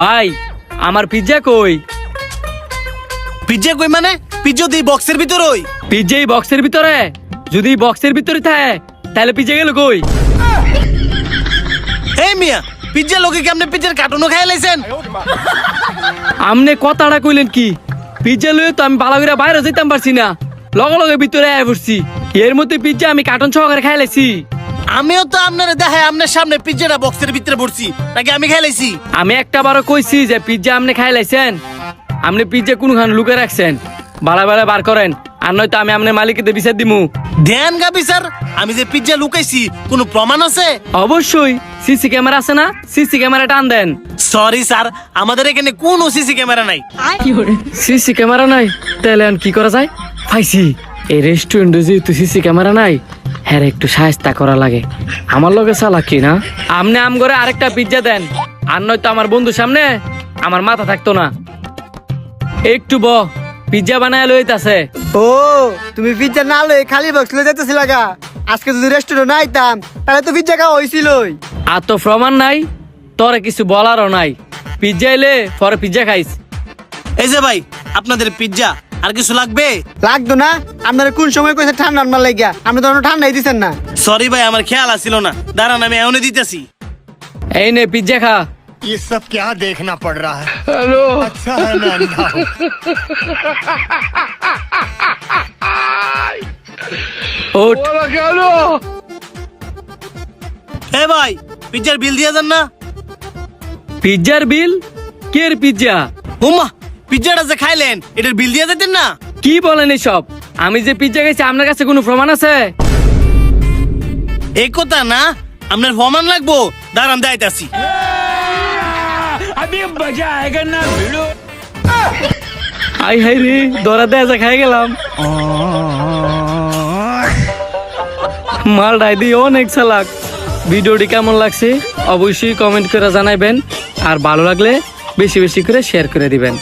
ভাই আমার পিজ্জা কই? পিজ্জা কই মানে? পিজ্জা দি বক্সের ভিতর ওই। পিজ্জা এই বক্সের ভিতরে? যদি বক্সের ভিতরে থাকে তাহলে পিজ্জা গেল কই? এই মিয়া, পিজ্জা লোকে কি আপনি পিজ্জার কার্টুনও খাই লাইছেন? আমনে কথাটা কইলেন কি? পিজ্জা লয়ে তো আমি ভালো করে বাইরে যেতাম পারছি না, লগে লগে ভিতরে আয় পড়ছি। এর মধ্যে পিজ্জা আমি কার্টুন সহকারে খাই লাইছি। আমিও তো আপনারে দেখাই আপনার সামনে পিজ্জাটা বক্সের ভিতরে পড়ছি, নাকি আমি খাই লাইছি? আমি একটা বারো কইছি যে পিজ্জা আপনি খাই লাইছেন, আপনি পিজ্জা কোনখান লুকে রাখছেন বালা বালা বার করেন, আর নয়তো আমি আপনার মালিককে বিচার দিমু। দেন গাবি স্যার, আমি যে পিজ্জা লুকাইছি কোনো প্রমাণ আছে? অবশ্যই সিসি ক্যামেরা আছে না, সিসি ক্যামেরা টান দেন। সরি স্যার, আমাদের এখানে কোনো সিসি ক্যামেরা নাই। সিসি ক্যামেরা নাই? তাহলে আর কি করা যায়? পাইছি, এই রেস্টুরেন্টে যেহেতু সিসি ক্যামেরা নাই, হ্যাঁ একটু সাহায্য করা লাগে। আমার লগে চালাকি না, আপনি আম করে আরেকটা পিজ্জা দেন, আর নয়তো আমার বন্ধুর সামনে আমার মাথা থাকতো না। একটু পিজ্জা বানায় লইতাছে। ও তুমি পিজ্জা না লই খালি বক্স লই যাইতেছিলা গা। আজকে যদি রেস্টুরেন্ট আইতাম তাহলে তো পিজ্জা খাওয়া হইছিলই। আর তো প্রমাণ নাই, তোরে কিছু বলারও নাই। পিজ্জা এলে পরে পিজ্জা খাইস। এই যে ভাই, আপনাদের পিজ্জা আর কিছু লাগবে? লাগতো না? আপনারা কোন সময় কইছে ঠান্ডা আনবার লাগিয়া, আপনি তো ঠান্ডাই দিছেন না। সরি ভাই, আমার খেয়াল আসছিল না। দাঁড়ান আমি এখনই দিতেছি। এই নে পিজ্জা খা। ये सब क्या देखना पड़ रहा है? হ্যালো, अच्छा है मैं अंधा हूँ। ওঠ। এ ভাই, পিজ্জার বিল দিয়ে দেন না। পিজ্জার বিল? কের পিজ্জা? উমা, পিজ্জাটা যে খাইলেন এটার বিল দিয়ে দিতেন না? কি বলেন এসব? আমি যে পিজ্জা খাইছি আপনার কাছে কোনো প্রমাণ আছে? এই কথা না, আপনার প্রমাণ লাগবো। দাঁড়ান দেখাইতাছি। আই হাই রে, ধরা দেয়া খাই গেলাম। মাল ডাইদি অনেক চালাক। ভিডিওটি কেমন লাগছে অবশ্যই কমেন্ট করে জানাবেন, আর ভালো লাগলে বেশি বেশি করে শেয়ার করে দিবেন।